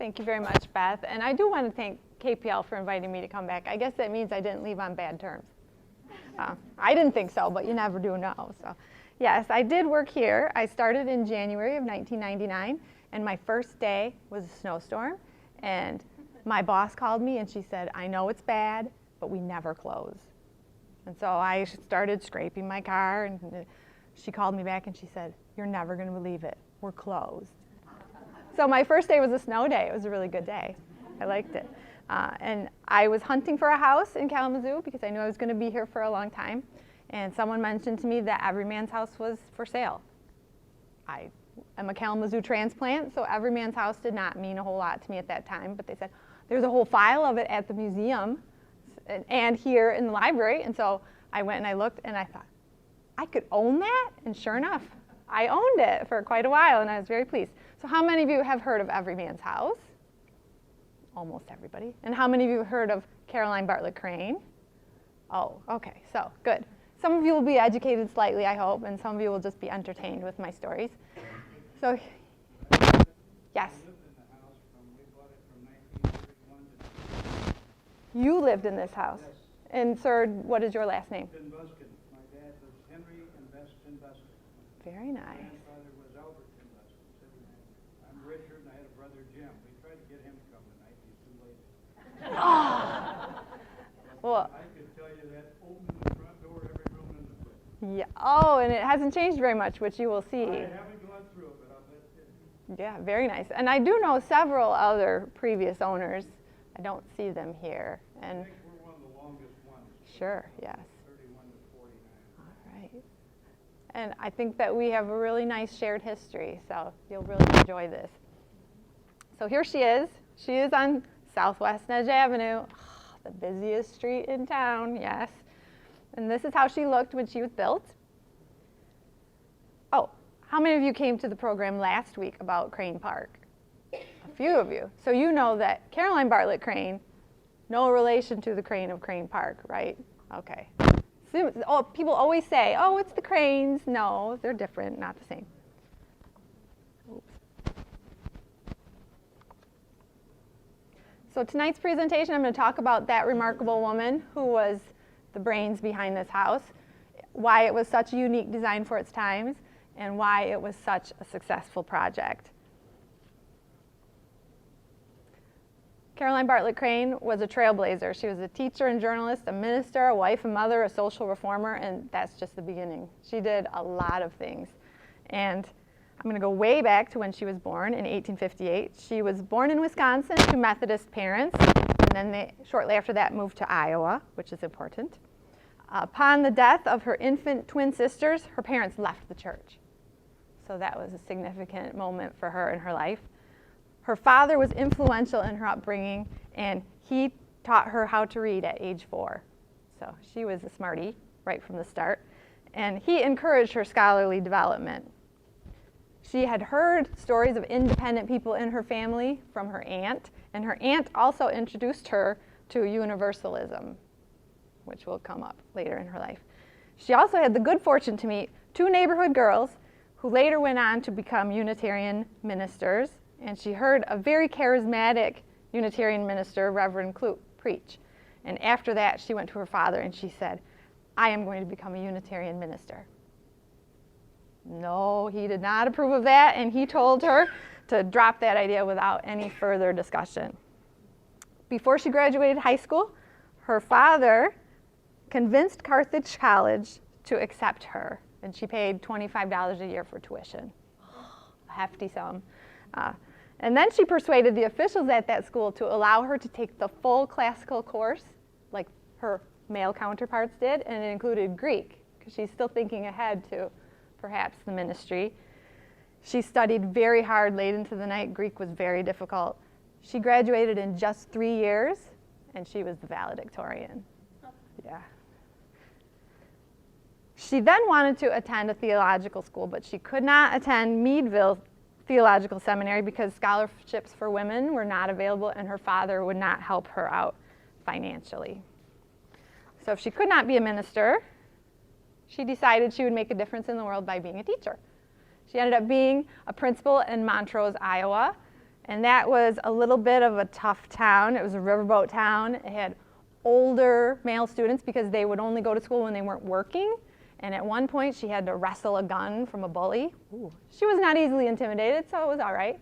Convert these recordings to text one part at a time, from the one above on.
Thank you very much, Beth. And I do want to thank KPL for inviting me to come back. I guess that means I didn't leave on bad terms. I didn't think so, but you never do know. So, yes, I did work here. I started in January of 1999, and my first day was a snowstorm. And my boss called me, and she said, I know it's bad, but we never close. And so I started scraping my car, and she called me back, and she said, you're never going to believe it. We're closed. So my first day was a snow day. It was a really good day. I liked it. And I was hunting for a house in Kalamazoo because I knew I was going to be here for a long time. And someone mentioned to me that Everyman's house was for sale. I am a Kalamazoo transplant, so Everyman's house did not mean a whole lot to me at that time. But they said, there's a whole file of it at the museum and here in the library. And so I went and I looked and I thought, I could own that? And sure enough, I owned it for quite a while and I was very pleased. So how many of you have heard of Everyman's house? Almost everybody. And how many of you have heard of Caroline Bartlett Crane? Oh, okay, so good. Some of you will be educated slightly, I hope, and some of you will just be entertained with my stories. So, yes? You lived in this house? Yes. And sir, what is your last name? In Buskin. My dad was Henry and Buskin. Very nice. My grandfather was Albert in Buskin. I'm Richard, and I had a brother Jim. We tried to get him to come tonight. He's too late. Oh. Well, I could tell you that opened the front door every room in the place. yeah. Oh, and it hasn't changed very much, which you will see. I haven't gone through it, but I'll bet you. Yeah, very nice. And I do know several other previous owners. I don't see them here. And I think we're one of the longest ones. sure, yes. 31 to 49. All right. And I think that we have a really nice shared history, so you'll really enjoy this. So here she is. She is on South Westnedge Avenue, the busiest street in town, yes. And this is how she looked when she was built. Oh, how many of you came to the program last week about Crane Park? A few of you. So you know that Caroline Bartlett Crane, no relation to the Crane of Crane Park, right? Okay. So, oh, people always say, oh, it's the Cranes. No, they're different, not the same. Oops. So tonight's presentation, I'm going to talk about that remarkable woman who was the brains behind this house, why it was such a unique design for its times, and why it was such a successful project. Caroline Bartlett Crane was a trailblazer. She was a teacher and journalist, a minister, a wife, a mother, a social reformer, and that's just the beginning. She did a lot of things. And I'm going to go way back to when she was born in 1858. She was born in Wisconsin to Methodist parents, and then they, shortly after that, moved to Iowa, which is important. Upon the death of her infant twin sisters, her parents left the church. So that was a significant moment for her in her life. Her father was influential in her upbringing, and he taught her how to read at age 4. So she was a smarty right from the start. And he encouraged her scholarly development. She had heard stories of independent people in her family from her aunt, and her aunt also introduced her to universalism, which will come up later in her life. She also had the good fortune to meet 2 neighborhood girls who later went on to become Unitarian ministers, and she heard a very charismatic Unitarian minister, Reverend Kloop, preach. And after that, she went to her father and she said, I am going to become a Unitarian minister. No, he did not approve of that, and he told her to drop that idea without any further discussion. Before she graduated high school, her father convinced Carthage College to accept her, and she paid $25 a year for tuition. A hefty sum. And then she persuaded the officials at that school to allow her to take the full classical course, like her male counterparts did, and it included Greek, because she's still thinking ahead to perhaps the ministry. She studied very hard late into the night. Greek was very difficult. She graduated in just 3 years, and she was the valedictorian. Yeah. She then wanted to attend a theological school, but she could not attend Meadville Theological Seminary because scholarships for women were not available, and her father would not help her out financially. So if she could not be a minister, she decided she would make a difference in the world by being a teacher. She ended up being a principal in Montrose, Iowa, And that was a little bit of a tough town. It was a riverboat town. It had older male students because they would only go to school when they weren't working. And at one point, she had to wrestle a gun from a bully. Ooh. She was not easily intimidated, so it was all right.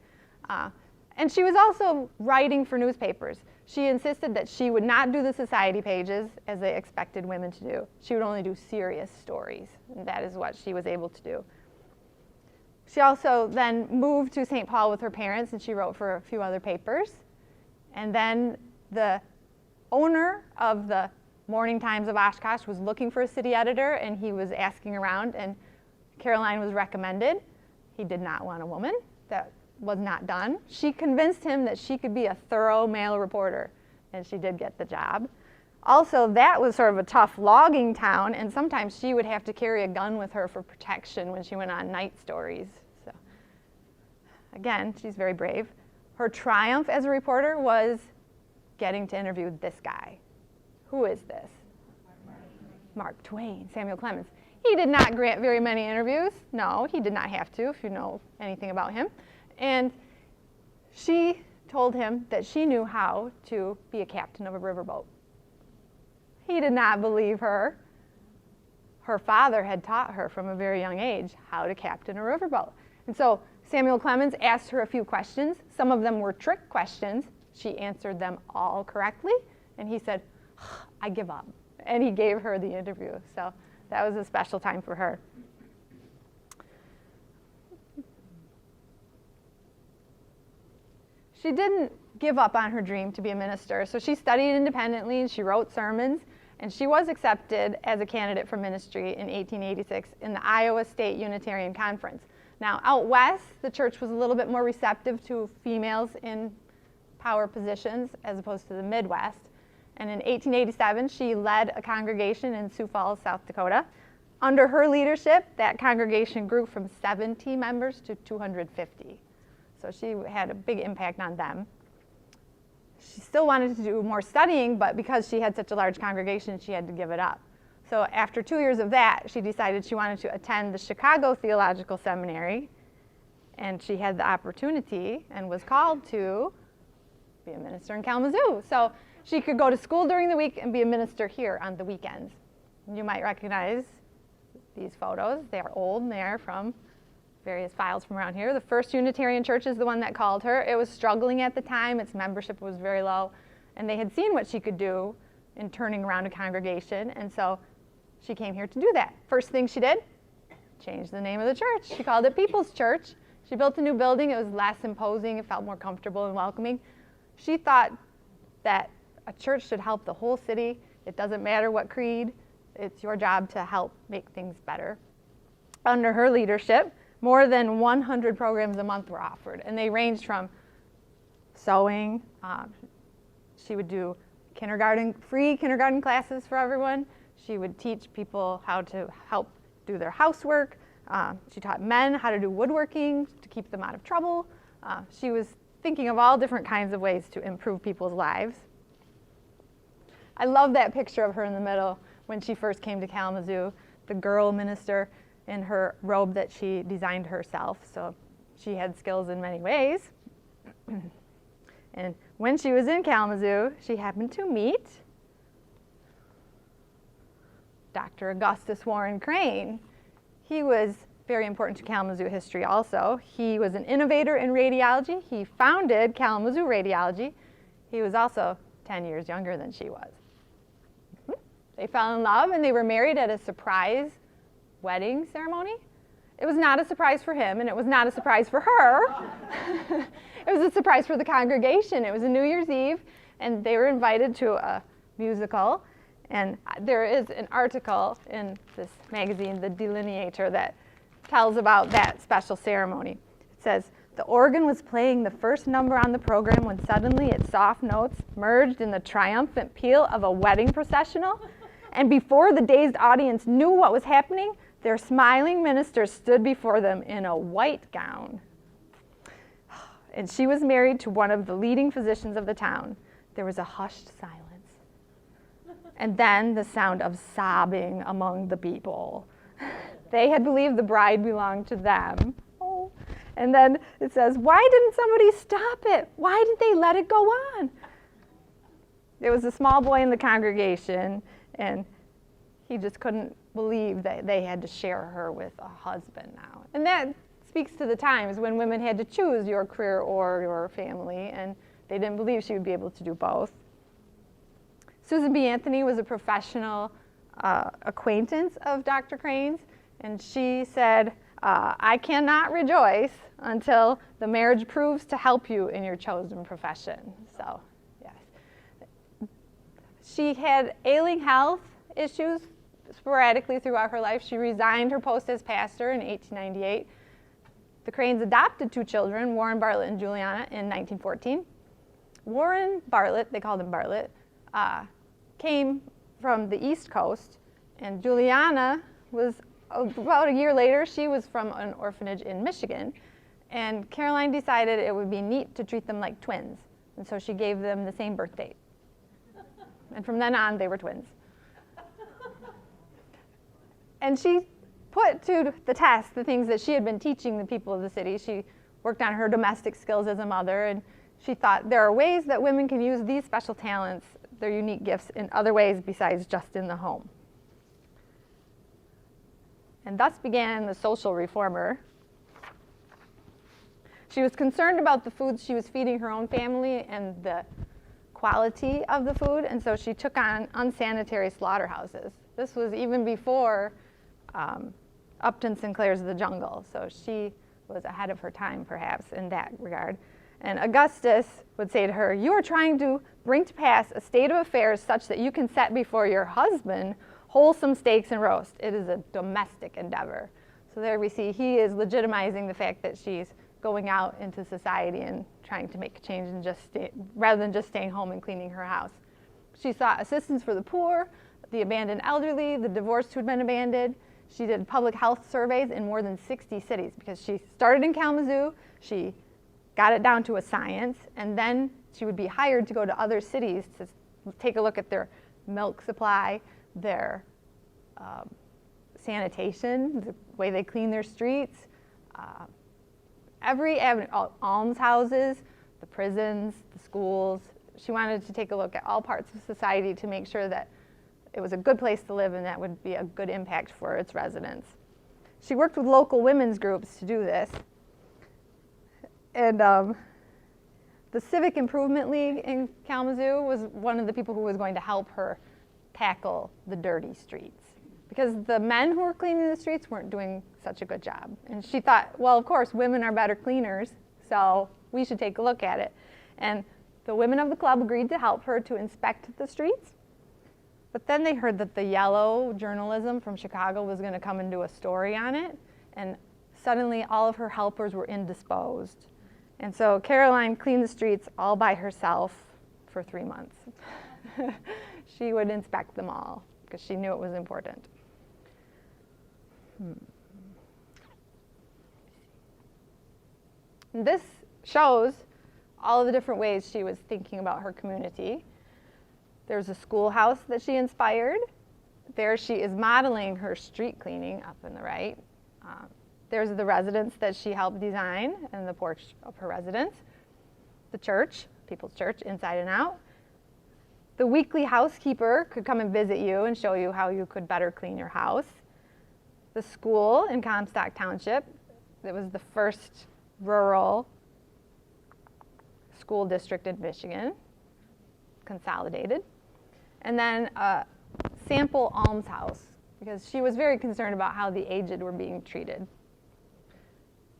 And she was also writing for newspapers. She insisted that she would not do the society pages as they expected women to do. She would only do serious stories, and that is what she was able to do. She also then moved to St. Paul with her parents, and she wrote for a few other papers. And then the owner of the Morning Times of Oshkosh was looking for a city editor, and he was asking around, and Caroline was recommended. He did not want a woman. That was not done. She convinced him that she could be a thorough male reporter, and she did get the job. Also, that was sort of a tough logging town, and sometimes she would have to carry a gun with her for protection when she went on night stories. So, again, she's very brave. Her triumph as a reporter was getting to interview this guy. Who is this? Mark Twain, Samuel Clemens. He did not grant very many interviews. No, he did not have to, if you know anything about him. And she told him that she knew how to be a captain of a riverboat. He did not believe her. Her father had taught her from a very young age how to captain a riverboat. And so Samuel Clemens asked her a few questions. Some of them were trick questions. She answered them all correctly. And he said, I give up. And he gave her the interview. So that was a special time for her. She didn't give up on her dream to be a minister. So she studied independently and she wrote sermons. And she was accepted as a candidate for ministry in 1886 in the Iowa State Unitarian Conference. Now, out west, the church was a little bit more receptive to females in power positions as opposed to the Midwest. And in 1887, she led a congregation in Sioux Falls, South Dakota. Under her leadership, that congregation grew from 70 members to 250. So she had a big impact on them. She still wanted to do more studying, but because she had such a large congregation, she had to give it up. So after 2 years of that, she decided she wanted to attend the Chicago Theological Seminary, and she had the opportunity and was called to be a minister in Kalamazoo. So she could go to school during the week and be a minister here on the weekends. You might recognize these photos. They are old, and they are from various files from around here. The First Unitarian Church is the one that called her. It was struggling at the time. Its membership was very low, and they had seen what she could do in turning around a congregation, and so she came here to do that. First thing she did, change the name of the church. She called it People's Church. She built a new building. It was less imposing. It felt more comfortable and welcoming. She thought that a church should help the whole city. It doesn't matter what creed. It's your job to help make things better. Under her leadership, more than 100 programs a month were offered, and they ranged from sewing. She would do free kindergarten classes for everyone. She would teach people how to help do their housework. She taught men how to do woodworking to keep them out of trouble. She was thinking of all different kinds of ways to improve people's lives. I love that picture of her in the middle when she first came to Kalamazoo, the girl minister in her robe that she designed herself. So she had skills in many ways. And when she was in Kalamazoo, she happened to meet Dr. Augustus Warren Crane. He was very important to Kalamazoo history also. He was an innovator in radiology. He founded Kalamazoo Radiology. He was also 10 years younger than she was. They fell in love and they were married at a surprise wedding ceremony. It was not a surprise for him, and it was not a surprise for her. It was a surprise for the congregation. It was a New Year's Eve, and they were invited to a musical. And there is an article in this magazine, The Delineator, that tells about that special ceremony. It says, the organ was playing the first number on the program when suddenly its soft notes merged in the triumphant peal of a wedding processional. And before the dazed audience knew what was happening, their smiling minister stood before them in a white gown. And she was married to one of the leading physicians of the town. There was a hushed silence. And then the sound of sobbing among the people. They had believed the bride belonged to them. Oh. And then it says, why didn't somebody stop it? Why did they let it go on? There was a small boy in the congregation, and he just couldn't believe that they had to share her with a husband now. And that speaks to the times when women had to choose your career or your family, and they didn't believe she would be able to do both. Susan B. Anthony was a professional acquaintance of Dr. Crane's, and she said, I cannot rejoice until the marriage proves to help you in your chosen profession. So, yes. She had ailing health issues sporadically throughout her life. She resigned her post as pastor in 1898. The Cranes adopted 2 children, Warren Bartlett and Juliana, in 1914. Warren Bartlett, they called him Bartlett, came from the East Coast, and Juliana was about a year later. She was from an orphanage in Michigan, and Caroline decided it would be neat to treat them like twins, and so she gave them the same birth date. And from then on, they were twins. And she put to the test the things that she had been teaching the people of the city. She worked on her domestic skills as a mother, and she thought there are ways that women can use these special talents, their unique gifts, in other ways besides just in the home. And thus began the social reformer. She was concerned about the foods she was feeding her own family and the quality of the food, and so she took on unsanitary slaughterhouses. This was even before Upton Sinclair's The Jungle, so she was ahead of her time, perhaps, in that regard. And Augustus would say to her, you are trying to bring to pass a state of affairs such that you can set before your husband wholesome steaks and roast. It is a domestic endeavor. So there we see he is legitimizing the fact that she's going out into society and trying to make a change and rather than just staying home and cleaning her house. She sought assistance for the poor, the abandoned elderly, the divorced who had been abandoned. She did public health surveys in more than 60 cities because she started in Kalamazoo, she got it down to a science, and then she would be hired to go to other cities to take a look at their milk supply, their sanitation, the way they clean their streets, every avenue, almshouses, the prisons, the schools. She wanted to take a look at all parts of society to make sure that it was a good place to live and that would be a good impact for its residents. She worked with local women's groups to do this. And the Civic Improvement League in Kalamazoo was one of the people who was going to help her tackle the dirty streets, because the men who were cleaning the streets weren't doing such a good job. And she thought, well, of course, women are better cleaners, so we should take a look at it. And the women of the club agreed to help her to inspect the streets. But then they heard that the Yellow journalism from Chicago was going to come and do a story on it, and suddenly all of her helpers were indisposed. And so Caroline cleaned the streets all by herself for 3 months. She would inspect them all because she knew it was important. And this shows all of the different ways she was thinking about her community. There's a schoolhouse that she inspired. There she is modeling her street cleaning up in the right. There's the residence that she helped design and the porch of her residence. The church, People's Church, inside and out. The weekly housekeeper could come and visit you and show you how you could better clean your house. The school in Comstock Township, that was the first rural school district in Michigan, consolidated. And then a sample almshouse, because she was very concerned about how the aged were being treated.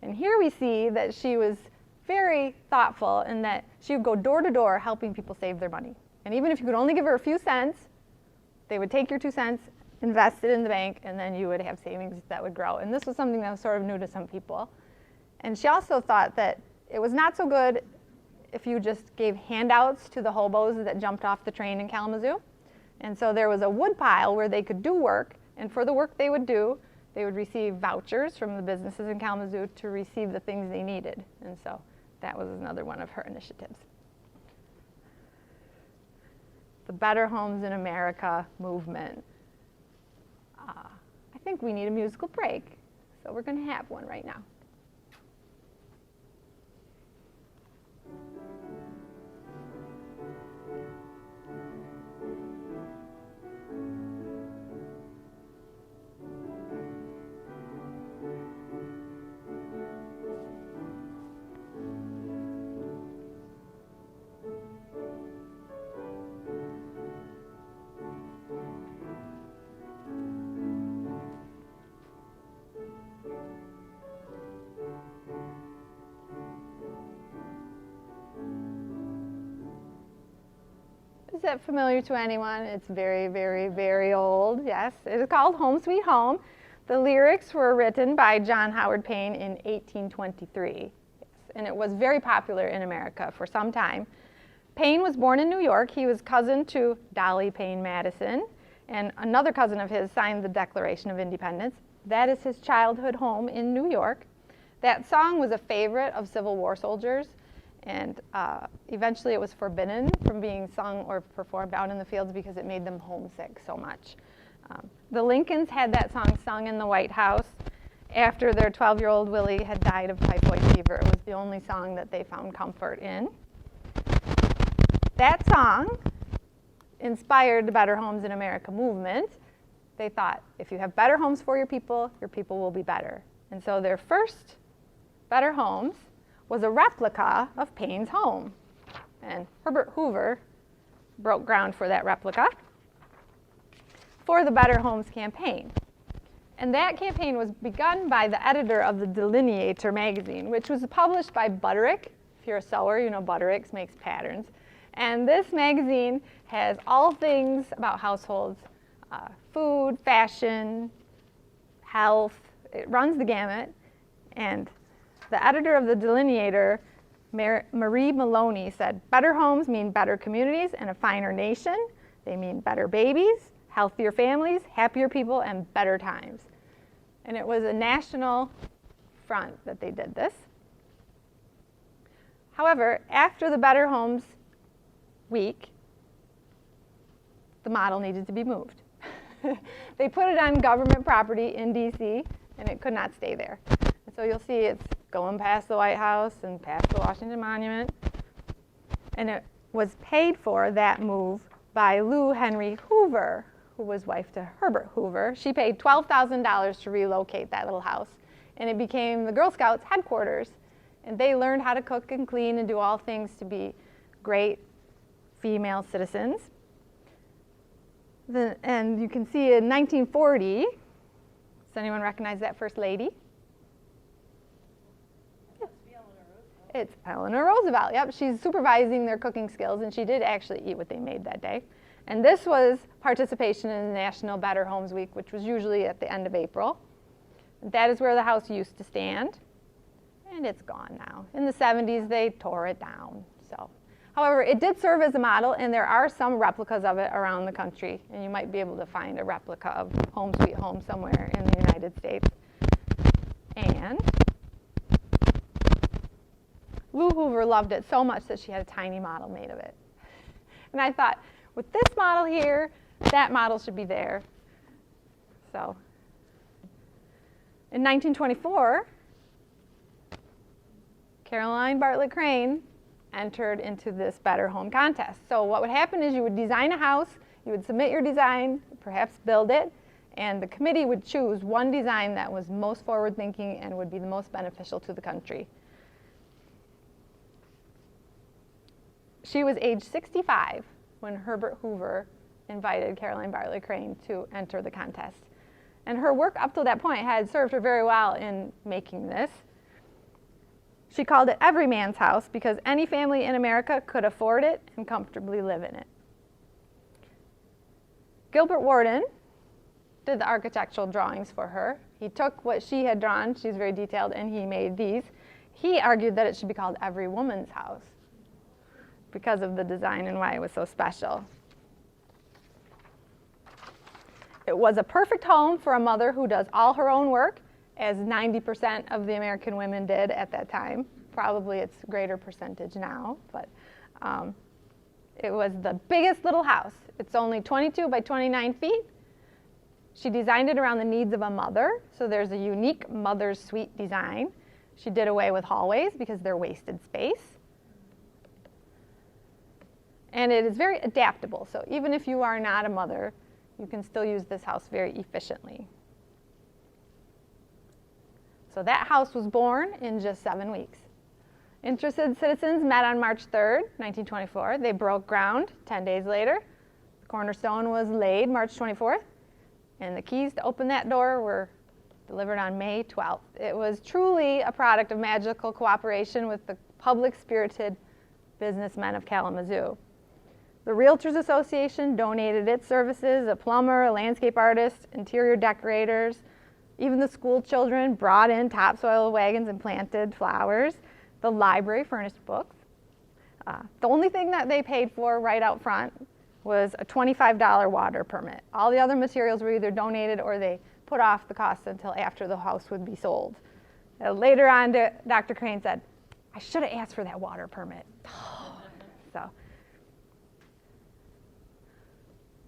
And here we see that she was very thoughtful in that she would go door to door helping people save their money. And even if you could only give her a few cents, they would take your 2 cents, invest it in the bank, and then you would have savings that would grow. And this was something that was sort of new to some people. And she also thought that it was not so good if you just gave handouts to the hobos that jumped off the train in Kalamazoo. And so there was a wood pile where they could do work, and for the work they would do, they would receive vouchers from the businesses in Kalamazoo to receive the things they needed. And so that was another one of her initiatives. The Better Homes in America movement. I think we need a musical break, so we're going to have one right now. that familiar to anyone? It's very, very, very old. Yes, it is called Home Sweet Home. The lyrics were written by John Howard Payne in 1823. Yes, and it was very popular in America for some time. Payne was born in New York. He was cousin to Dolly Payne Madison, and another cousin of his signed the Declaration of Independence. That is his childhood home in New York. That song was a favorite of Civil War soldiers, and eventually it was forbidden from being sung or performed out in the fields because it made them homesick so much. The Lincolns had that song sung in the White House after their 12-year-old Willie had died of typhoid fever. It was the only song that they found comfort in. That song inspired the Better Homes in America movement. They thought, if you have better homes for your people will be better. And so their first Better Homes was a replica of Payne's home. And Herbert Hoover broke ground for that replica for the Better Homes campaign. And that campaign was begun by the editor of the Delineator magazine, which was published by Butterick. If you're a sewer, you know Butterick makes patterns. And this magazine has all things about households, food, fashion, health. It runs the gamut. And the editor of the Delineator, Marie Maloney, said, better homes mean better communities and a finer nation. They mean better babies, healthier families, happier people, and better times. And it was a national front that they did this. However, after the Better Homes week, the model needed to be moved. They put it on government property in DC, and it could not stay there. And so you'll see it's going past the White House and past the Washington Monument. And it was paid for, that move, by Lou Henry Hoover, who was wife to Herbert Hoover. She paid $12,000 to relocate that little house. And it became the Girl Scouts headquarters. And they learned how to cook and clean and do all things to be great female citizens. And you can see in 1940, does anyone recognize that first lady? It's Eleanor Roosevelt. Yep, she's supervising their cooking skills, and she did actually eat what they made that day. And this was participation in the National Better Homes Week, which was usually at the end of April. That is where the house used to stand, and it's gone now. In the 70s, they tore it down. So, however, it did serve as a model, and there are some replicas of it around the country, and you might be able to find a replica of Home Sweet Home somewhere in the United States. And Lou Hoover loved it so much that she had a tiny model made of it. And I thought, with this model here, that model should be there. So, in 1924, Caroline Bartlett Crane entered into this Better Home contest. So what would happen is you would design a house, you would submit your design, perhaps build it, and the committee would choose one design that was most forward-thinking and would be the most beneficial to the country. She was age 65 when Herbert Hoover invited Caroline Bartlett Crane to enter the contest. And her work up to that point had served her very well in making this. She called it Everyman's house because any family in America could afford it and comfortably live in it. Gilbert Worden did the architectural drawings for her. He took what she had drawn, she's very detailed, and he made these. He argued that it should be called Every Woman's House because of the design and why it was so special. It was a perfect home for a mother who does all her own work, as 90% of the American women did at that time. Probably it's a greater percentage now, but it was the biggest little house. It's only 22 by 29 feet. She designed it around the needs of a mother, so there's a unique mother's suite design. She did away with hallways because they're wasted space. And it is very adaptable, so even if you are not a mother, you can still use this house very efficiently. So that house was born in just 7 weeks. Interested citizens met on March 3rd, 1924. They broke ground 10 days later. The cornerstone was laid March 24th, and the keys to open that door were delivered on May 12th. It was truly a product of magical cooperation with the public-spirited businessmen of Kalamazoo. The Realtors Association donated its services, a plumber, a landscape artist, interior decorators. Even the school children brought in topsoil wagons and planted flowers. The library furnished books. The only thing that they paid for right out front was a $25 water permit. All the other materials were either donated or they put off the cost until after the house would be sold. Later on, Dr. Crane said, I should have asked for that water permit. So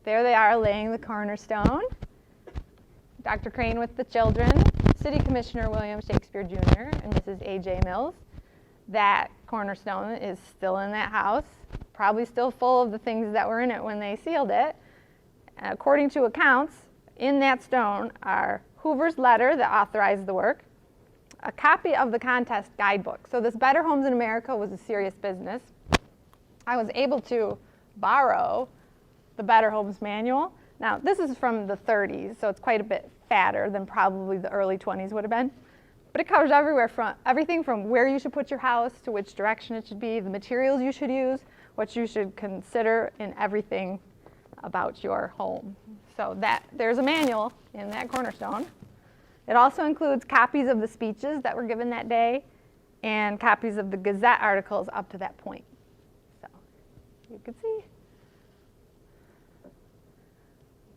there they are laying the cornerstone. Dr. Crane with the children, City Commissioner William Shakespeare Jr. and Mrs. A.J. Mills. That cornerstone is still in that house, probably still full of the things that were in it when they sealed it. According to accounts, in that stone are Hoover's letter that authorized the work, a copy of the contest guidebook. So this Better Homes in America was a serious business. I was able to borrow the Better Homes manual. Now, this is from the 30s, so it's quite a bit fatter than probably the early 20s would have been. But it covers everything from where you should put your house to which direction it should be, the materials you should use, what you should consider in everything about your home. So there's a manual in that cornerstone. It also includes copies of the speeches that were given that day and copies of the Gazette articles up to that point. So you can see.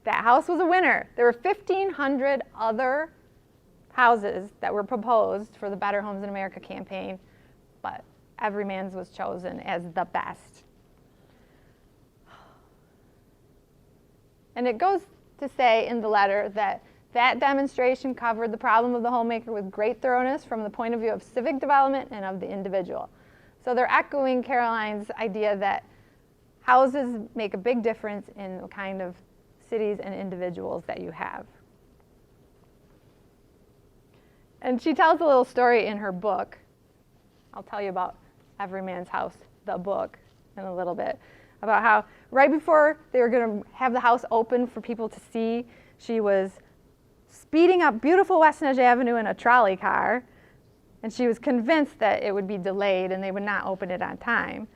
That house was a winner. There were 1,500 other houses that were proposed for the Better Homes in America campaign, but Everyman's was chosen as the best. And it goes to say in the letter that that demonstration covered the problem of the homemaker with great thoroughness from the point of view of civic development and of the individual. So they're echoing Caroline's idea that houses make a big difference in the kind of cities and individuals that you have. And she tells a little story in her book. I'll tell you about Everyman's House, the book, in a little bit, about how right before they were going to have the house open for people to see, she was speeding up beautiful Westnedge Avenue in a trolley car, and she was convinced that it would be delayed and they would not open it on time.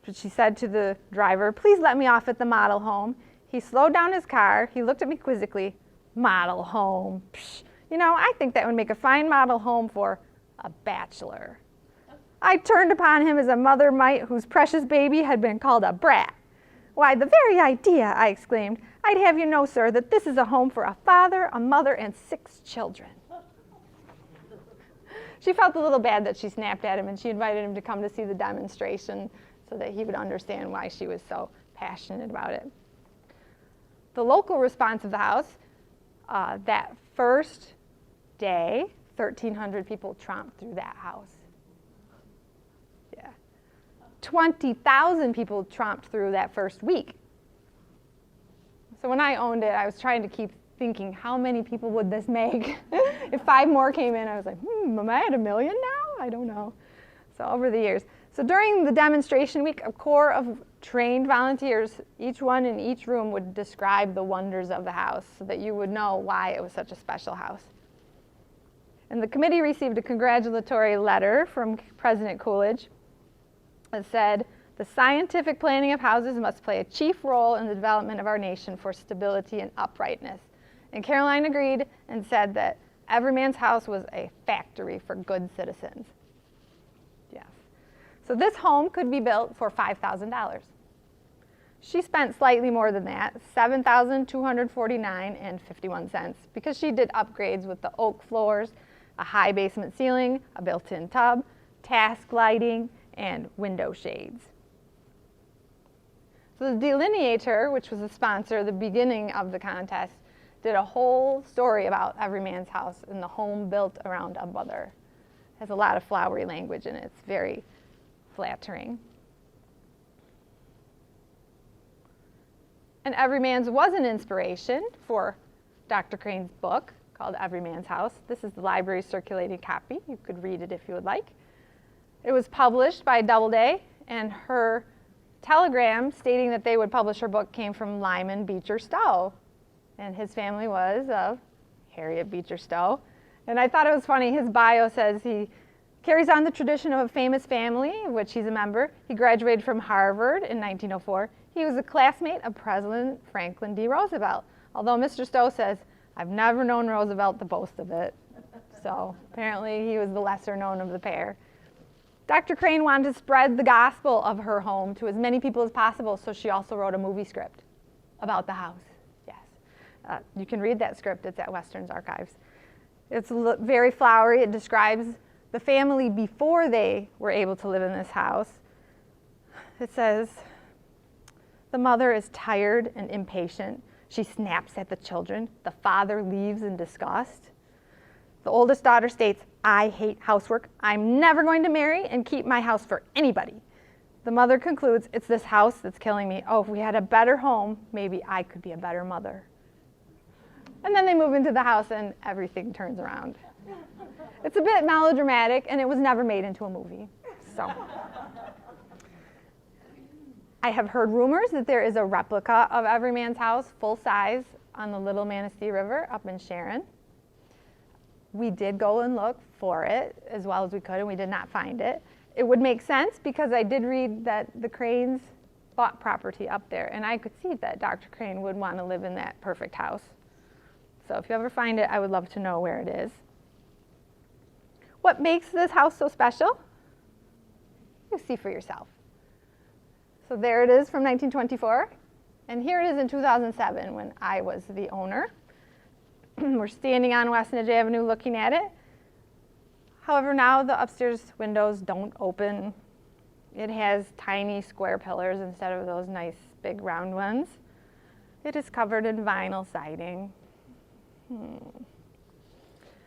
But she said to the driver, please let me off at the model home. He slowed down his car. He looked at me quizzically. Model home. Psh. You know, I think that would make a fine model home for a bachelor. I turned upon him as a mother might whose precious baby had been called a brat. Why, the very idea, I exclaimed. I'd have you know, sir, that this is a home for a father, a mother, and 6 children. She felt a little bad that she snapped at him, and she invited him to come to see the demonstration so that he would understand why she was so passionate about it. The local response of the house, that first day, 1,300 people tromped through that house. Yeah. 20,000 people tromped through that first week. So when I owned it, I was trying to keep thinking, how many people would this make? If 5 more came in, I was like, am I at 1 million now? I don't know. So over the years. So during the demonstration week, a corps of trained volunteers, each one in each room would describe the wonders of the house so that you would know why it was such a special house. And the committee received a congratulatory letter from President Coolidge that said, the scientific planning of houses must play a chief role in the development of our nation for stability and uprightness. And Caroline agreed and said that Everyman's house was a factory for good citizens. Yes. So this home could be built for $5,000. She spent slightly more than that, $7,249.51, because she did upgrades with the oak floors, a high basement ceiling, a built-in tub, task lighting, and window shades. So the Delineator, which was the sponsor at the beginning of the contest, did a whole story about Everyman's house and the home built around a mother. It has a lot of flowery language in it. It's very flattering. And Everyman's was an inspiration for Dr. Crane's book called Everyman's House. This is the library's circulating copy. You could read it if you would like. It was published by Doubleday, and her telegram stating that they would publish her book came from Lyman Beecher Stowe. And his family was of Harriet Beecher Stowe. And I thought it was funny, his bio says he carries on the tradition of a famous family, of which he's a member. He graduated from Harvard in 1904. He was a classmate of President Franklin D. Roosevelt, although Mr. Stowe says, I've never known Roosevelt to boast of it. So apparently he was the lesser known of the pair. Dr. Crane wanted to spread the gospel of her home to as many people as possible, so she also wrote a movie script about the house. Yes. You can read that script. It's at Western's archives. It's very flowery. It describes the family before they were able to live in this house. It says, the mother is tired and impatient. She snaps at the children. The father leaves in disgust. The oldest daughter states, I hate housework. I'm never going to marry and keep my house for anybody. The mother concludes, it's this house that's killing me. Oh, if we had a better home, maybe I could be a better mother. And then they move into the house and everything turns around. It's a bit melodramatic and it was never made into a movie. So I have heard rumors that there is a replica of Everyman's house, full size, on the Little Manistee River up in Sharon. We did go and look for it as well as we could, and we did not find it. It would make sense because I did read that the Cranes bought property up there, and I could see that Dr. Crane would want to live in that perfect house. So if you ever find it, I would love to know where it is. What makes this house so special? You see for yourself. So there it is from 1924, and here it is in 2007 when I was the owner. We're standing on Westnedge Avenue looking at it. However, now the upstairs windows don't open. It has tiny square pillars instead of those nice big round ones. It is covered in vinyl siding.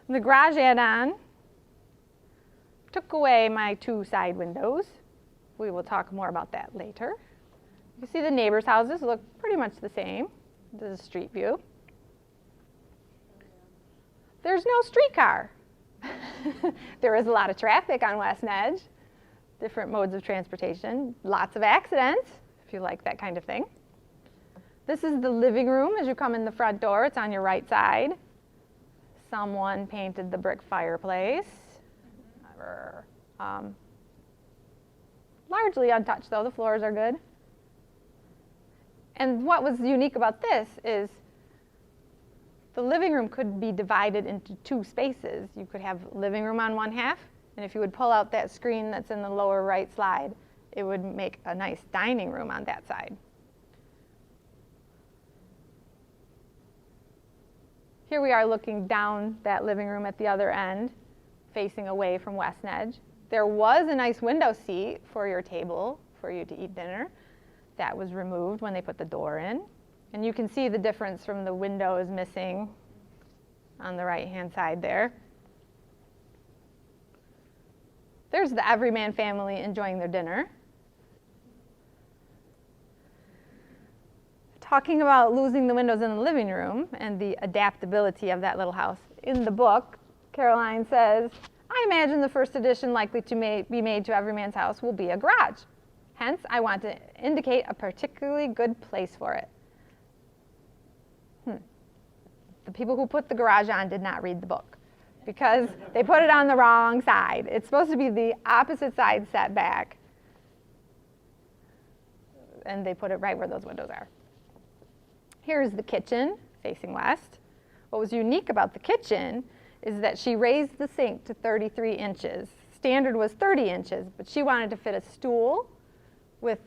The garage add-on took away my 2 side windows. We will talk more about that later. You can see the neighbors' houses look pretty much the same. This is a street view. There's no streetcar. There is a lot of traffic on Westnedge, different modes of transportation, lots of accidents, if you like that kind of thing. This is the living room as you come in the front door. It's on your right side. Someone painted the brick fireplace. Largely untouched though, the floors are good. And what was unique about this is the living room could be divided into 2 spaces. You could have living room on one half, and if you would pull out that screen that's in the lower right slide, it would make a nice dining room on that side. Here we are looking down that living room at the other end, facing away from Westnedge. There was a nice window seat for your table for you to eat dinner. That was removed when they put the door in. And you can see the difference from the windows missing on the right-hand side there. There's the Everyman family enjoying their dinner. Talking about losing the windows in the living room and the adaptability of that little house. In the book, Caroline says, I imagine the first addition likely to be made to Everyman's house will be a garage. Hence, I want to indicate a particularly good place for it. The people who put the garage on did not read the book because they put it on the wrong side. It's supposed to be the opposite side set back, and they put it right where those windows are. Here's the kitchen facing west. What was unique about the kitchen is that she raised the sink to 33 inches. Standard was 30 inches, but she wanted to fit a stool with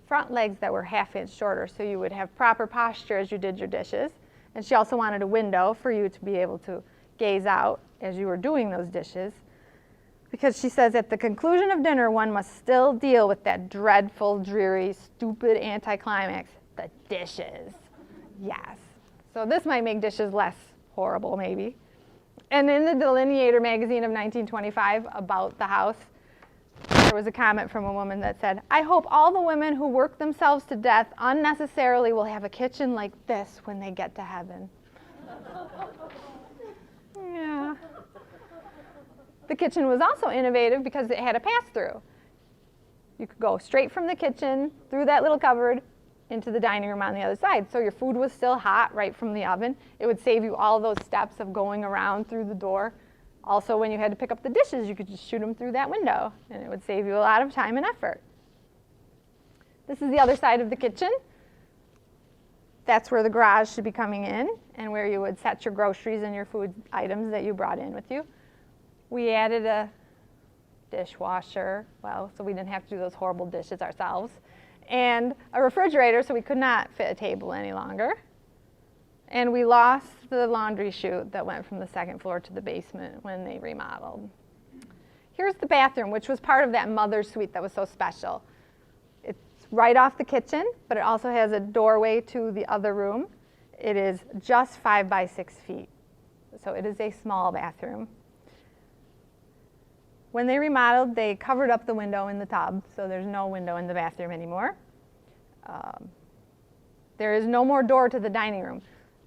front legs that were ½ inch shorter so you would have proper posture as you did your dishes. And she also wanted a window for you to be able to gaze out as you were doing those dishes. Because she says at the conclusion of dinner, one must still deal with that dreadful, dreary, stupid anticlimax, the dishes. Yes. So this might make dishes less horrible, maybe. And in the Delineator magazine of 1925 about the house, there was a comment from a woman that said, I hope all the women who work themselves to death unnecessarily will have a kitchen like this when they get to heaven. Yeah. The kitchen was also innovative because it had a pass-through. You could go straight from the kitchen through that little cupboard into the dining room on the other side. So your food was still hot right from the oven. It would save you all those steps of going around through the door. Also, when you had to pick up the dishes, you could just shoot them through that window, and it would save you a lot of time and effort. This is the other side of the kitchen. That's where the garage should be coming in and where you would set your groceries and your food items that you brought in with you. We added a dishwasher, well, so we didn't have to do those horrible dishes ourselves, and a refrigerator so we could not fit a table any longer. And we lost the laundry chute that went from the second floor to the basement when they remodeled. Here's the bathroom, which was part of that mother's suite that was so special. It's right off the kitchen, but it also has a doorway to the other room. It is just 5 by 6 feet, so it is a small bathroom. When they remodeled, they covered up the window in the tub, so there's no window in the bathroom anymore. There is no more door to the dining room.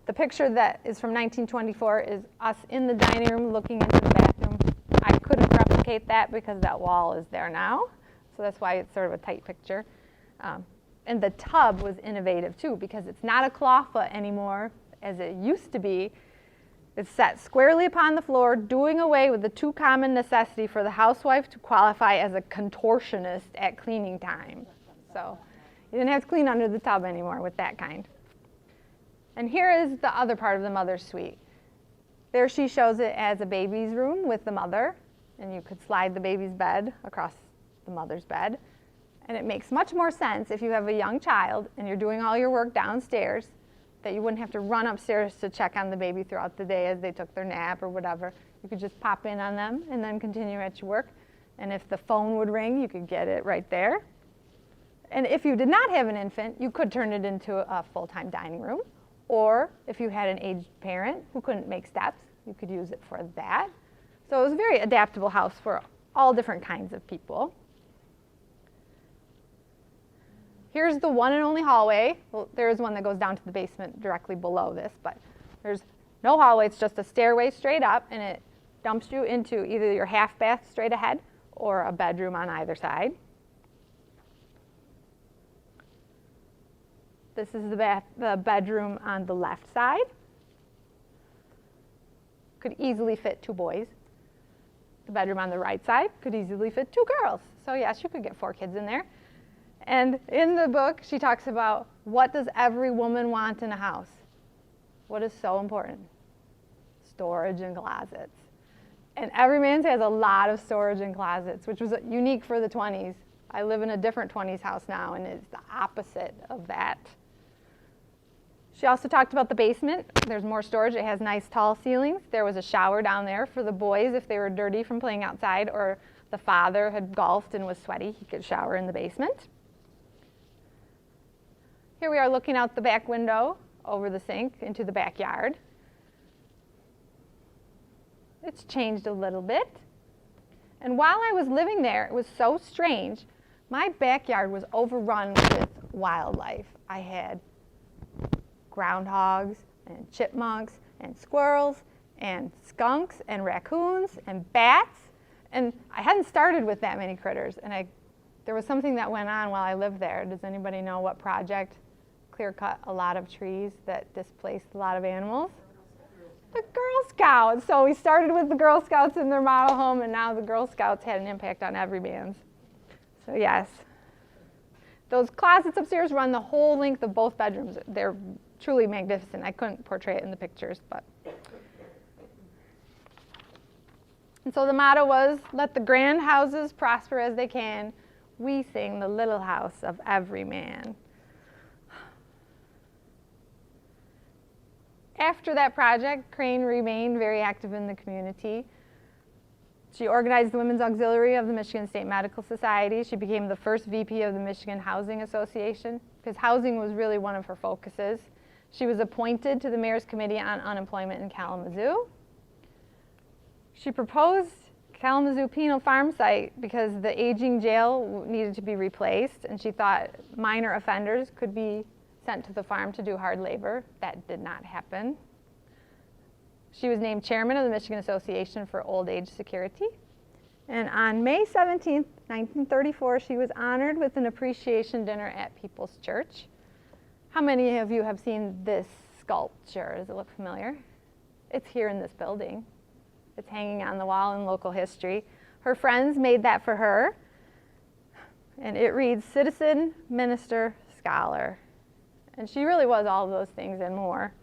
The picture that is from 1924 is us in the dining room looking into the bathroom. I couldn't replicate that because that wall is there now, so that's why it's sort of a tight picture. And the tub was innovative too, because it's not a claw foot anymore as it used to be. It's set squarely upon the floor, doing away with the too common necessity for the housewife to qualify as a contortionist at cleaning time. So you didn't have to clean under the tub anymore with that kind. And here is the other part of the mother's suite. There she shows it as a baby's room with the mother, and you could slide the baby's bed across the mother's bed. And it makes much more sense if you have a young child and you're doing all your work downstairs, that you wouldn't have to run upstairs to check on the baby throughout the day as they took their nap or whatever. You could just pop in on them and then continue at your work. And if the phone would ring, you could get it right there. And if you did not have an infant, you could turn it into a full-time dining room. Or if you had an aged parent who couldn't make steps, you could use it for that. So it was a very adaptable house for all different kinds of people. Here's the one and only hallway. Well, there is one that goes down to the basement directly below this, but there's no hallway. It's just a stairway straight up, and it dumps you into either your half bath straight ahead or a bedroom on either side. This is the bedroom on the left side. Could easily fit 2 boys. The bedroom on the right side could easily fit 2 girls. So yes, you could get 4 kids in there. And in the book, she talks about what does every woman want in a house? What is so important? Storage and closets. And Everyman's has a lot of storage and closets, which was unique for the 20s. I live in a different 20s house now, and it's the opposite of that. She also talked about the basement. There's more storage. It has nice tall ceilings. There was a shower down there for the boys if they were dirty from playing outside, or the father had golfed and was sweaty, he could shower in the basement. Here we are looking out the back window over the sink into the backyard. It's changed a little bit. And while I was living there, it was so strange. My backyard was overrun with wildlife. I had groundhogs and chipmunks and squirrels and skunks and raccoons and bats. And I hadn't started with that many critters. And there was something that went on while I lived there. Does anybody know what project clear-cut a lot of trees that displaced a lot of animals? The Girl Scouts. So we started with the Girl Scouts in their model home, and now the Girl Scouts had an impact on Everyman's. So yes. Those closets upstairs run the whole length of both bedrooms. They're truly magnificent. I couldn't portray it in the pictures, but. And so the motto was, let the grand houses prosper as they can. We sing the little house of every man. After that project, Crane remained very active in the community. She organized the Women's Auxiliary of the Michigan State Medical Society. She became the first VP of the Michigan Housing Association, because housing was really one of her focuses. She was appointed to the Mayor's Committee on Unemployment in Kalamazoo. She proposed Kalamazoo Penal Farm Site because the aging jail needed to be replaced, and she thought minor offenders could be sent to the farm to do hard labor. That did not happen. She was named chairman of the Michigan Association for Old Age Security. And on May 17th, 1934, she was honored with an appreciation dinner at People's Church. How many of you have seen this sculpture? Does it look familiar? It's here in this building. It's hanging on the wall in local history. Her friends made that for her. And it reads citizen, minister, scholar. And she really was all of those things and more.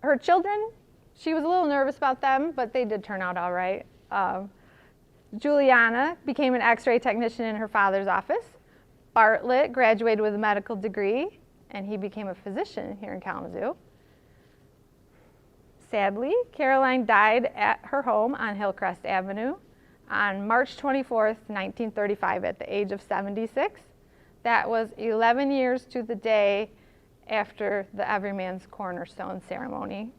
Her children, she was a little nervous about them, but they did turn out all right. Juliana became an x-ray technician in her father's office. Bartlett graduated with a medical degree, and he became a physician here in Kalamazoo. Sadly, Caroline died at her home on Hillcrest Avenue on March 24th, 1935, at the age of 76. That was 11 years to the day after the Everyman's cornerstone ceremony.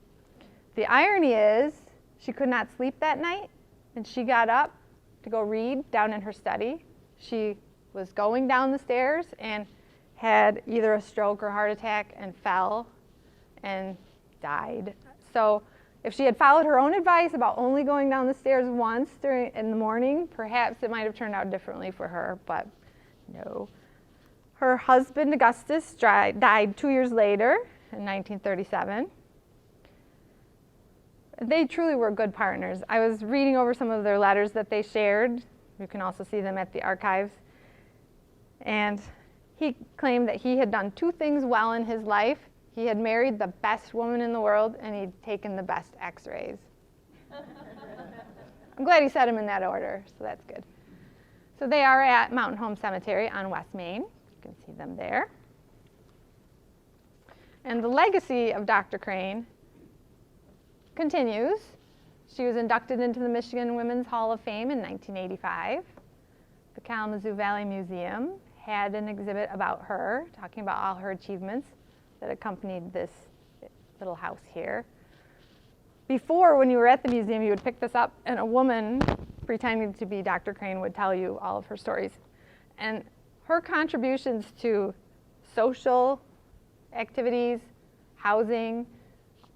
The irony is, she could not sleep that night, and she got up to go read down in her study. She was going down the stairs and had either a stroke or heart attack and fell and died. So if she had followed her own advice about only going down the stairs once in the morning, perhaps it might have turned out differently for her, but no. Her husband, Augustus, died 2 years later in 1937. They truly were good partners. I was reading over some of their letters that they shared. You can also see them at the archives. And he claimed that he had done 2 things well in his life. He had married the best woman in the world, and he'd taken the best x-rays. I'm glad he said them in that order, so that's good. So they are at Mountain Home Cemetery on West Main. You can see them there. And the legacy of Dr. Crane continues. She was inducted into the Michigan Women's Hall of Fame in 1985. The Kalamazoo Valley Museum had an exhibit about her, talking about all her achievements that accompanied this little house here. Before, when you were at the museum, you would pick this up, and a woman pretending to be Dr. Crane would tell you all of her stories. And her contributions to social activities, housing,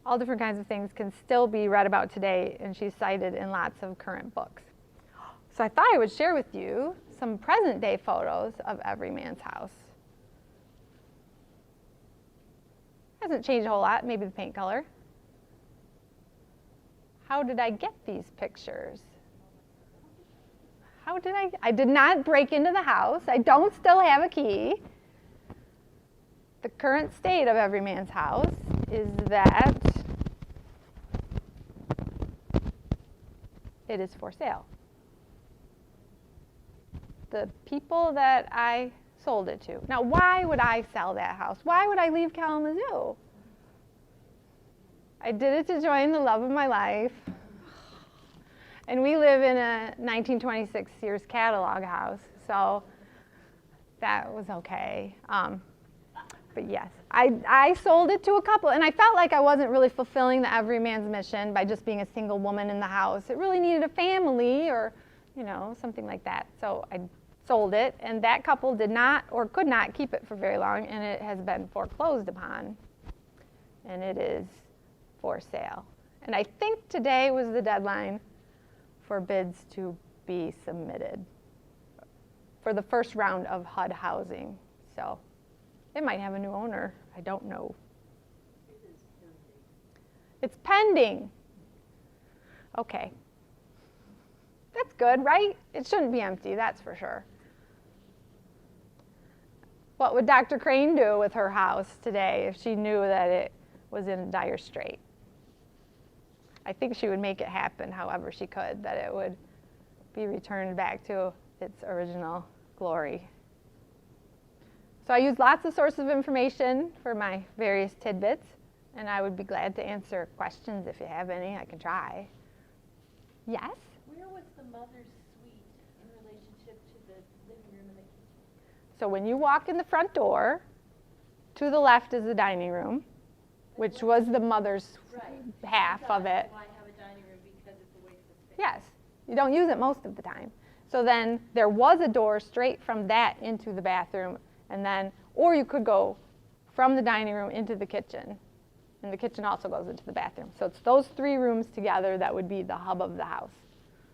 all different kinds of things can still be read about today, and she's cited in lots of current books. So I thought I would share with you some present-day photos of Everyman's house. Hasn't changed a whole lot, maybe the paint color. How did I get these pictures? I did not break into the house. I don't still have a key. The current state of Everyman's house is that it is for sale. The people that I sold it to. Now, why would I sell that house? Why would I leave Kalamazoo? I did it to join the love of my life. And we live in a 1926 Sears catalog house, so that was okay. But yes, I sold it to a couple, and I felt like I wasn't really fulfilling the Everyman's mission by just being a single woman in the house. It really needed a family or, something like that. So I sold it, and that couple did not or could not keep it for very long, and it has been foreclosed upon, and it is for sale. And I think today was the deadline for bids to be submitted for the first round of HUD housing. So it might have a new owner. I don't know. It's pending. Okay. That's good, right? It shouldn't be empty, that's for sure. What would Dr. Crane do with her house today if she knew that it was in dire strait? I think she would make it happen however she could, that it would be returned back to its original glory. So I use lots of sources of information for my various tidbits, and I would be glad to answer questions if you have any. I can try. Yes? Where was the mother's suite in relationship to the living room and the kitchen? So when you walk in the front door, to the left is the dining room, which was the mother's half of it. Why have a dining room? Because it's a waste of space. Yes, you don't use it most of the time. So then there was a door straight from that into the bathroom, and then, or you could go from the dining room into the kitchen, and the kitchen also goes into the bathroom. So it's those 3 rooms together that would be the hub of the house.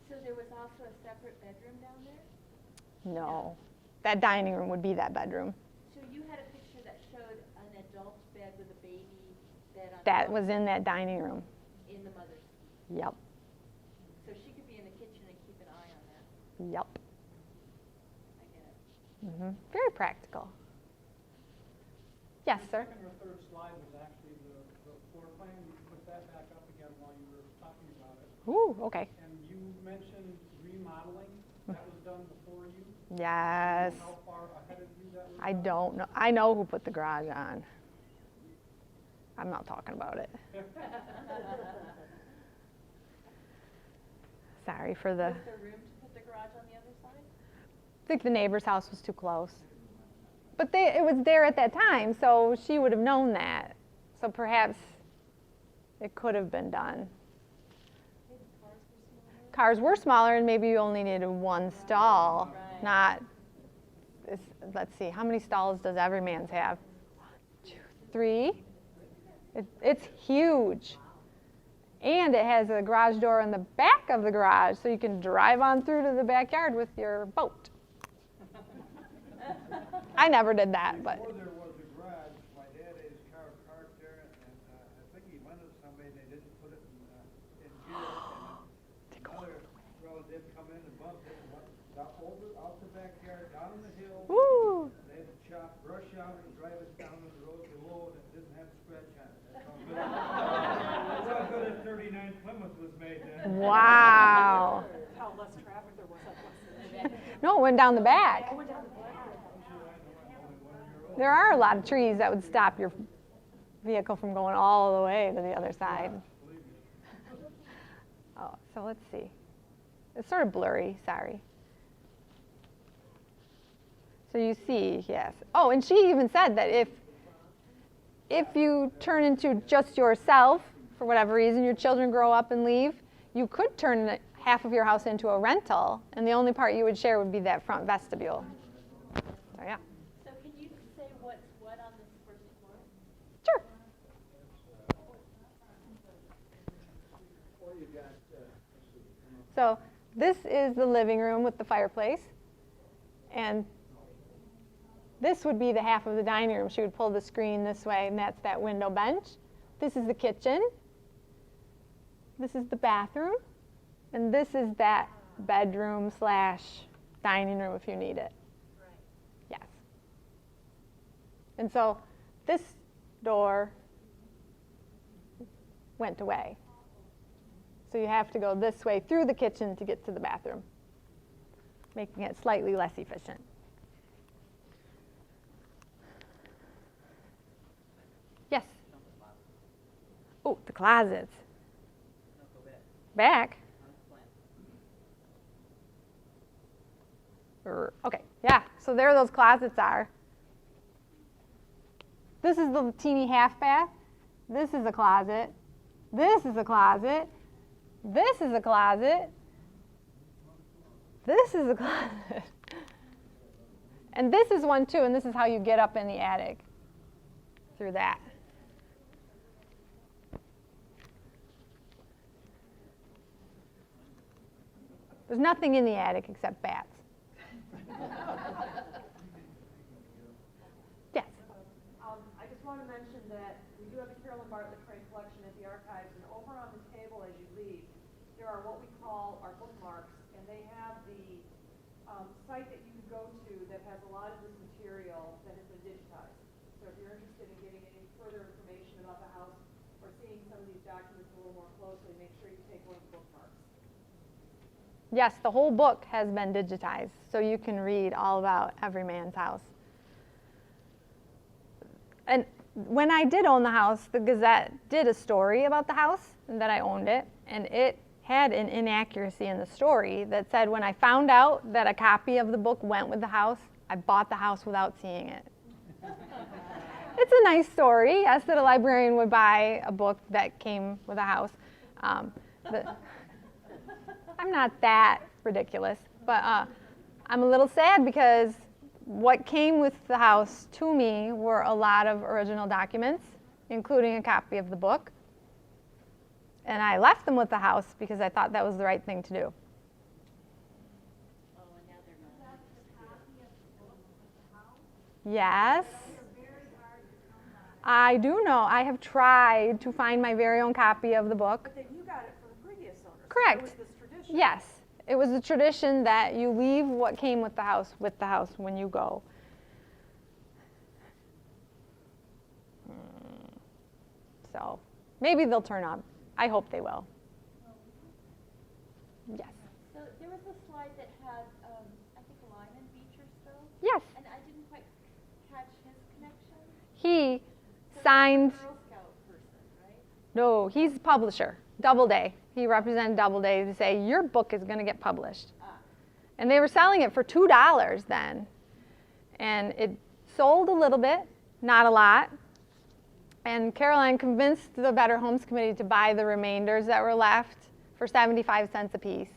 So there was also a separate bedroom down there? No, that dining room would be that bedroom. So you had a picture that showed an adult bed with a baby bed on That top was in that dining room. in the mother's. Yep, So she could be in the kitchen and keep an eye on that. yep. Very practical. Yes, sir? The second or third slide was actually the floor plan. You can put that back up again while you were talking about it. Ooh, okay. And you mentioned remodeling. That was done before you? Yes. How far ahead of you that was I done? don't know. I know who put the garage on. I'm not talking about it. Sorry for the... Was there room to put the garage on the other side? I think the neighbor's house was too close. But it was there at that time, so she would have known that. So perhaps it could have been done. Maybe cars were smaller? Cars were smaller, and maybe you only needed one stall, Right. not, let's see, how many stalls does Everyman's have? 1, 2, 3. It's huge. And it has a garage door in the back of the garage, so you can drive on through to the backyard with your boat. I never did that, but Before there was a garage, my dad had his car parked there, and I think he went to somebody, they didn't put it in gear, and another relative come in and bumped it, and went out the backyard, down the hill. woo! They had to chop brush out and drive it down the road below, and it didn't have a scratch on it. That's how good a 39 Plymouth was made then. Wow. How less traffic there was on Westnedge. No, it went down the back. I went down the block. There are a lot of trees that would stop your vehicle from going all the way to the other side. Oh, so let's see. It's sort of blurry, sorry. So you see, yes. Oh, and she even said that if you turn into just yourself, for whatever reason, your children grow up and leave, you could turn half of your house into a rental, and the only part you would share would be that front vestibule. So yeah. So can you say what's what on this first floor? Sure. So this is the living room with the fireplace, and this would be the half of the dining room. She would pull the screen this way, and that's that window bench. This is the kitchen. This is the bathroom, and this is that bedroom / dining room if you need it. Right. Yes. And so this door went away. So you have to go this way through the kitchen to get to the bathroom, making it slightly less efficient. Yes? Oh, the closets. Back? Okay, yeah, so there those closets are. This is the teeny half bath. This is a closet. This is a closet. This is a closet. This is a closet. And this is one too, and this is how you get up in the attic through that. There's nothing in the attic except bats. Yes. I just want to mention that we do have the Carolyn Bartlett Crane collection at the archives, and over on the table as you leave, there are what we call our bookmarks, and they have the site that you can go to that has a lot of this material that has been digitized. So if you're interested in getting any further information about the house or seeing some of these documents a little more closely, make sure you take one of the bookmarks. Yes, the whole book has been digitized, so you can read all about Everyman's house. And when I did own the house, the Gazette did a story about the house and that I owned it, and it had an inaccuracy in the story that said when I found out that a copy of the book went with the house, I bought the house without seeing it. It's a nice story, yes, that a librarian would buy a book that came with a house. I'm not that ridiculous, but I'm a little sad because what came with the house to me were a lot of original documents, including a copy of the book. And I left them with the house because I thought that was the right thing to do. Oh, and now they're not. Yes. I do know. I have tried to find my very own copy of the book. But then you got it from the previous owner. So Correct. there was this tradition. Yes. It was a tradition that you leave what came with the house when you go. So maybe they'll turn up. I hope they will. Yes. So there was a slide that had, I think, Lyman Beach or so. Yes. And I didn't quite catch his connection. He signed. Girl Scout person, right? No, he's a publisher. Doubleday. He represented Doubleday to say your book is going to get published. And they were selling it for $2 then. And it sold a little bit, not a lot. And Caroline convinced the Better Homes Committee to buy the remainders that were left for 75 cents a piece.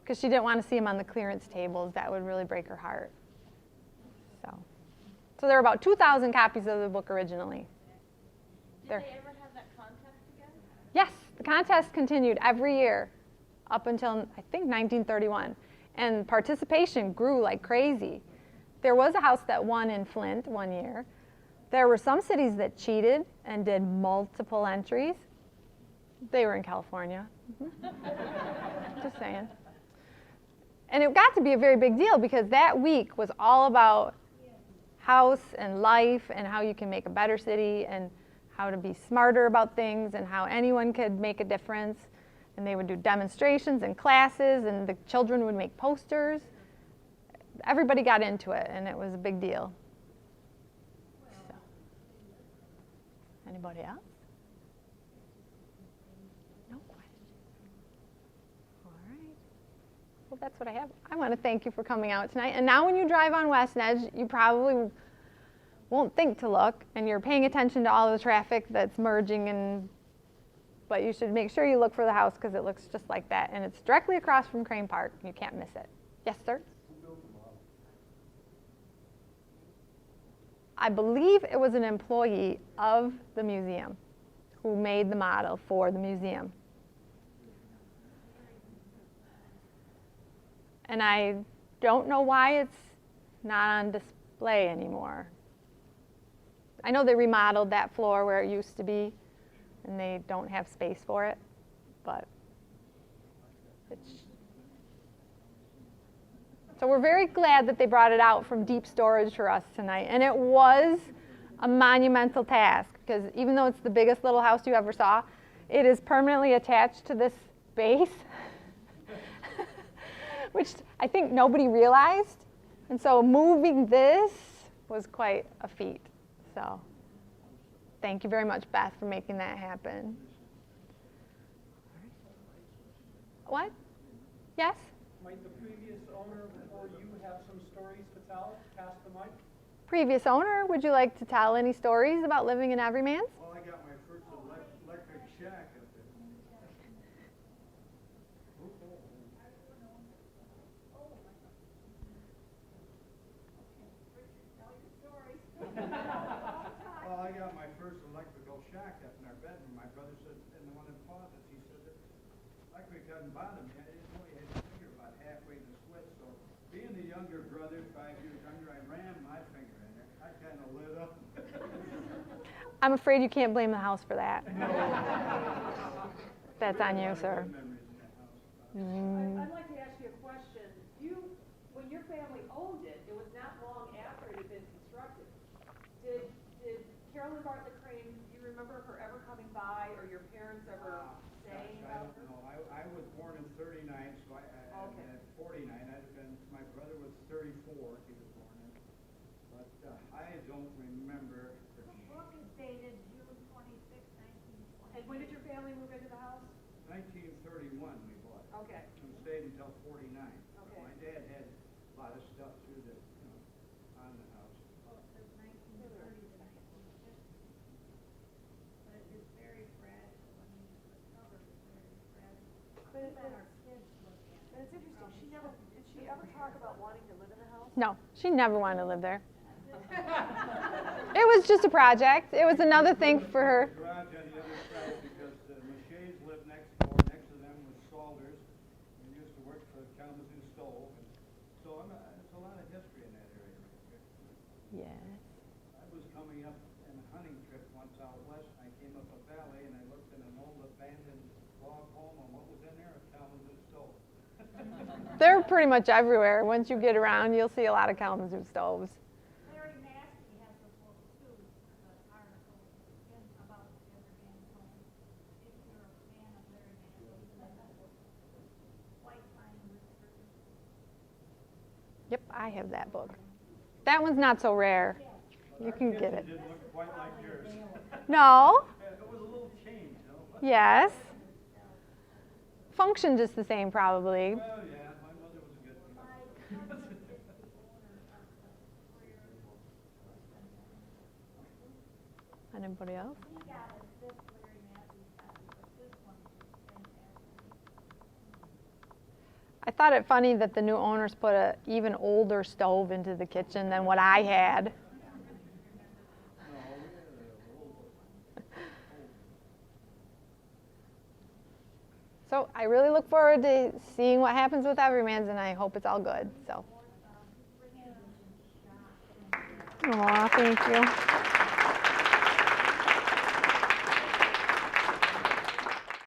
Because she didn't want to see them on the clearance tables. That would really break her heart. So there were about 2,000 copies of the book originally. Did they ever have that contest again? Yes, the contest continued every year up until, I think, 1931. And participation grew like crazy. There was a house that won in Flint one year. There were some cities that cheated and did multiple entries. They were in California. Just saying. And it got to be a very big deal because that week was all about house and life and how you can make a better city and how to be smarter about things and how anyone could make a difference. And they would do demonstrations and classes and the children would make posters. Everybody got into it and it was a big deal. So. Anybody else? No questions. All right. Well, that's what I have. I want to thank you for coming out tonight. And now when you drive on Westnedge, you probably won't think to look and you're paying attention to all the traffic that's merging but you should make sure you look for the house because it looks just like that. And it's directly across from Crane Park. You can't miss it. Yes, sir? I believe it was an employee of the museum who made the model for the museum. And I don't know why it's not on display anymore. I know they remodeled that floor where it used to be, and they don't have space for it, but it's... So we're very glad that they brought it out from deep storage for us tonight. And it was a monumental task, because even though it's the biggest little house you ever saw, it is permanently attached to this base, which I think nobody realized. And so moving this was quite a feat. So thank you very much, Beth, for making that happen. What? Yes? Might the previous owner before you have some stories to tell? Pass the mic. Previous owner, would you like to tell any stories about living in Everyman's? Well, I got my first electric shack up there. Well, I got my first electrical shack up in our bedroom. My brother said, and the one in closets, he said that electric doesn't bother me. I didn't know you had to finger about halfway to switch. So being the younger brother, 5 years younger, I rammed my finger in there. I kind of lit up. I'm afraid you can't blame the house for that. That's on you, sir. I'd like to ask you a question. When your family owned it, it was not long after it had been constructed. Did Carolyn Bartlett Crane, do you remember her ever coming by or your parents ever saying I about don't her? know. I was born in 39, so Okay. at 49, I'd have been, my brother was 34, he was born in. But I don't remember. The book is dated June 26, 1920. And when did your family move into the house? 1931 we bought it. Okay. We stayed until 49. Okay. My dad had a lot of stuff too that, on the house. Well, it says 1930. But it's very fragile. I mean, the cover is very fragile. But Let our kids look at it. But it's interesting, did she ever talk about wanting to live in the house? No, she never wanted to live there. It was just a project. It was another thing for her. The garage on the other side because the Mache's lived next door. Next to them was Salters. We used to work for Kalamazoo Stove. And so there's a lot of history in that area right there. Yes. I was coming up in a hunting trip once out west. I came up a valley and I looked in an old abandoned log home, and what was in there? A Kalamazoo stove. They're pretty much everywhere. Once you get around, you'll see a lot of Kalamazoo stoves. Larry Maskey has a book too, an article about Everyman's home. If you're a fan of Larry Maskey, White Pine Whispers. Yep, I have that book. That one's not so rare. You can get it. Didn't look quite like yours. No? It was a little change, you know? Yes. Function just the same, probably. Well, yeah, my mother was a good one. Anybody else? He got a fifth Larry Maskey copy, but this one is fantastic. I thought it funny that the new owners put a even older stove into the kitchen than what I had. So I really look forward to seeing what happens with Everyman's, and I hope it's all good. So. Aw, thank you.